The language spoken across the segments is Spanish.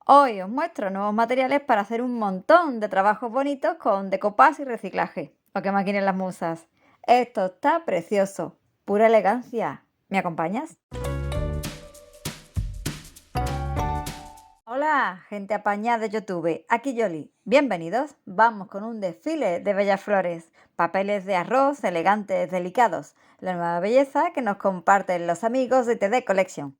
Hoy os muestro nuevos materiales para hacer un montón de trabajos bonitos con decoupage y reciclaje, lo que maquinen las musas. Esto está precioso, pura elegancia. ¿Me acompañas? Hola, gente apañada de YouTube, aquí Yoli. Bienvenidos, vamos con un desfile de bellas flores, papeles de arroz elegantes, delicados, la nueva belleza que nos comparten los amigos de TD Collection.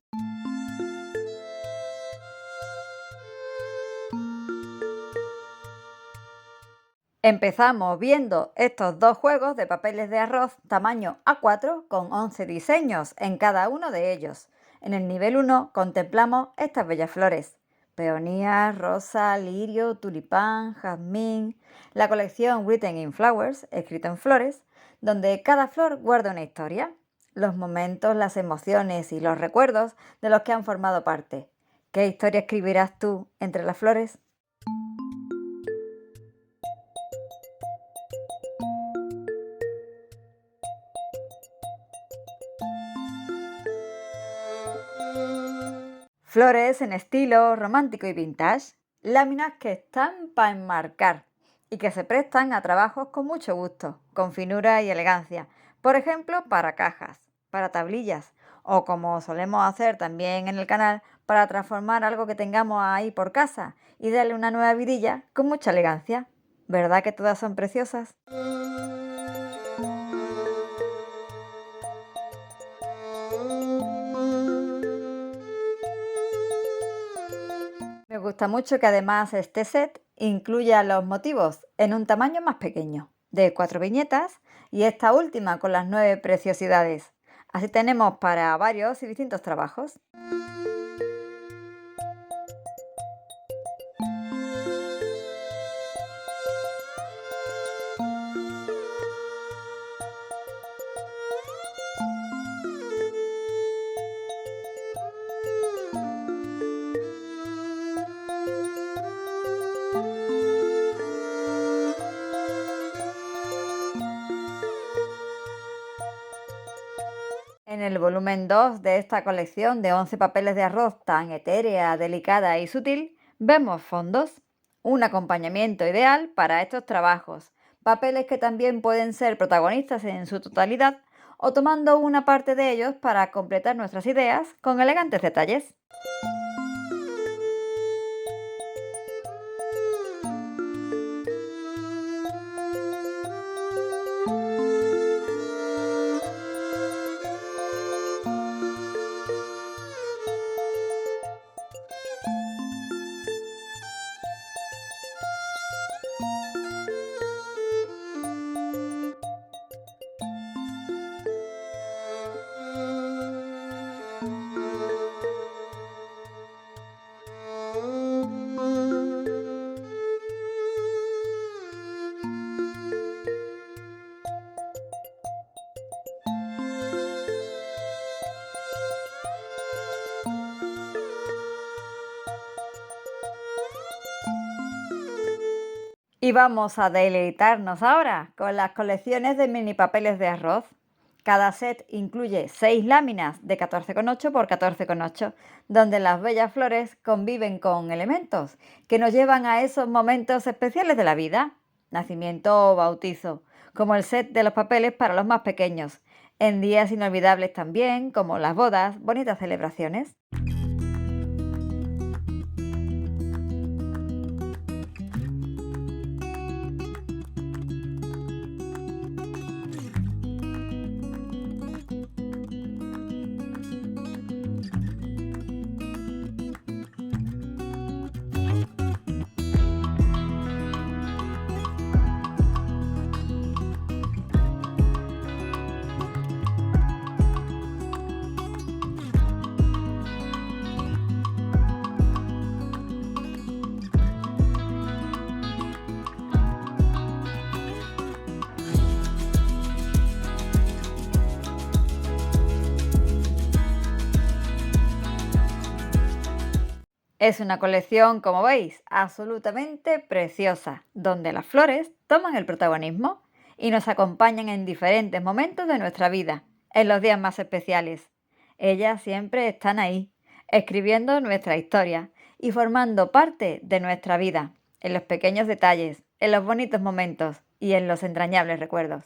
Empezamos viendo estos dos juegos de papeles de arroz tamaño A4 con 11 diseños en cada uno de ellos. En el nivel 1 contemplamos estas bellas flores: peonías, rosa, lirio, tulipán, jazmín, la colección Written in Flowers, escrito en flores, donde cada flor guarda una historia, los momentos, las emociones y los recuerdos de los que han formado parte. ¿Qué historia escribirás tú entre las flores? Flores en estilo romántico y vintage, láminas que están para enmarcar y que se prestan a trabajos con mucho gusto, con finura y elegancia. Por ejemplo, para cajas, para tablillas o, como solemos hacer también en el canal, para transformar algo que tengamos ahí por casa y darle una nueva vidilla con mucha elegancia. ¿Verdad que todas son preciosas? Me gusta mucho que además este set incluya los motivos en un tamaño más pequeño, de 4 viñetas, y esta última con las 9 preciosidades. Así tenemos para varios y distintos trabajos. En el volumen 2 de esta colección de 11 papeles de arroz tan etérea, delicada y sutil, vemos fondos, un acompañamiento ideal para estos trabajos, papeles que también pueden ser protagonistas en su totalidad o tomando una parte de ellos para completar nuestras ideas con elegantes detalles. Y vamos a deleitarnos ahora con las colecciones de mini papeles de arroz. Cada set incluye 6 láminas de 14,8 por 14,8, donde las bellas flores conviven con elementos que nos llevan a esos momentos especiales de la vida, nacimiento o bautizo, como el set de los papeles para los más pequeños, en días inolvidables también, como las bodas, bonitas celebraciones. Es una colección, como veis, absolutamente preciosa, donde las flores toman el protagonismo y nos acompañan en diferentes momentos de nuestra vida, en los días más especiales. Ellas siempre están ahí, escribiendo nuestra historia y formando parte de nuestra vida, en los pequeños detalles, en los bonitos momentos y en los entrañables recuerdos.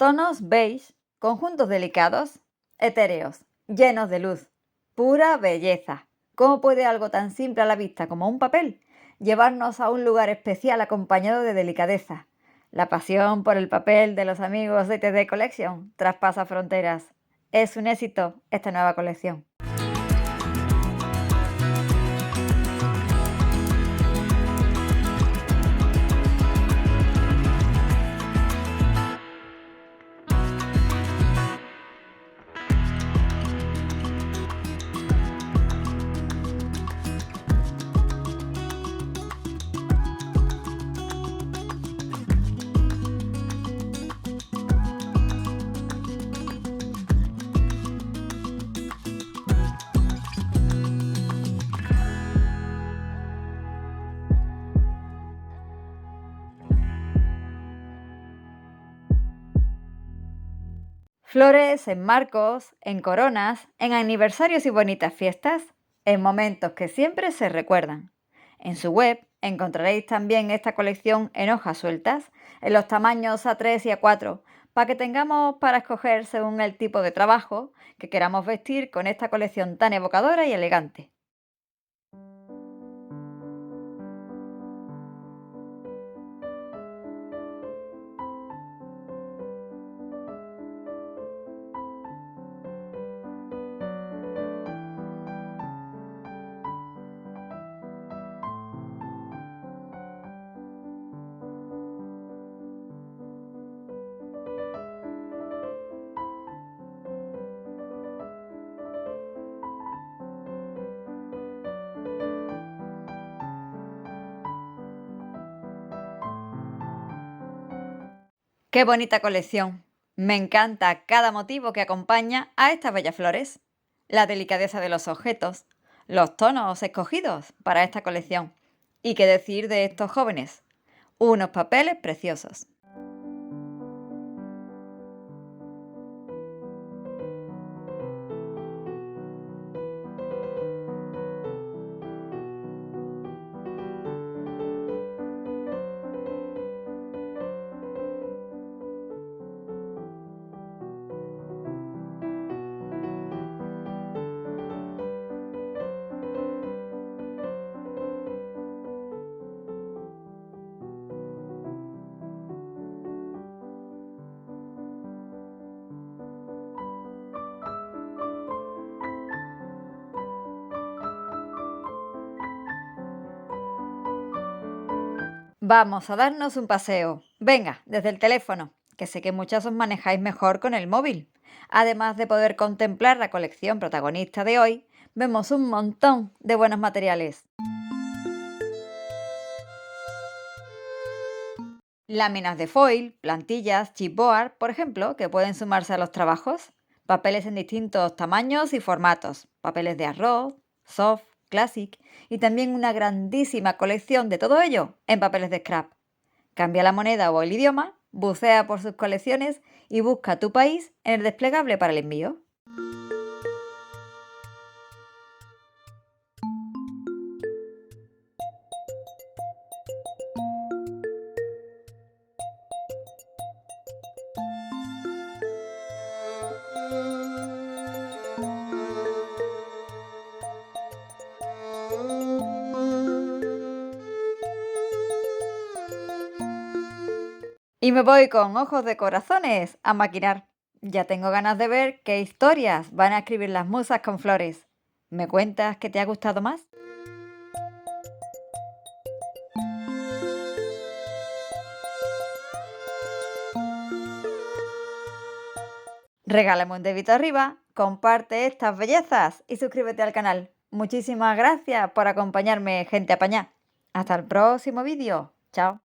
Tonos beige, conjuntos delicados, etéreos, llenos de luz, pura belleza. ¿Cómo puede algo tan simple a la vista como un papel llevarnos a un lugar especial acompañado de delicadeza? La pasión por el papel de los amigos de TD Collection traspasa fronteras. Es un éxito esta nueva colección. Flores en marcos, en coronas, en aniversarios y bonitas fiestas, en momentos que siempre se recuerdan. En su web encontraréis también esta colección en hojas sueltas, en los tamaños A3 y A4, para que tengamos para escoger según el tipo de trabajo que queramos vestir con esta colección tan evocadora y elegante. ¡Qué bonita colección! Me encanta cada motivo que acompaña a estas bellas flores, la delicadeza de los objetos, los tonos escogidos para esta colección. ¿Y qué decir de estos jóvenes? Unos papeles preciosos. Vamos a darnos un paseo. Venga, desde el teléfono, que sé que muchas os manejáis mejor con el móvil. Además de poder contemplar la colección protagonista de hoy, vemos un montón de buenos materiales. Láminas de foil, plantillas, chipboard, por ejemplo, que pueden sumarse a los trabajos. Papeles en distintos tamaños y formatos. Papeles de arroz, soft, classic y también una grandísima colección de todo ello en papeles de scrap. Cambia la moneda o el idioma, bucea por sus colecciones y busca tu país en el desplegable para el envío. Y me voy con ojos de corazones a maquinar. Ya tengo ganas de ver qué historias van a escribir las musas con flores. ¿Me cuentas qué te ha gustado más? Regálame un dedito arriba, comparte estas bellezas y suscríbete al canal. Muchísimas gracias por acompañarme, gente apañá. Hasta el próximo vídeo. Chao.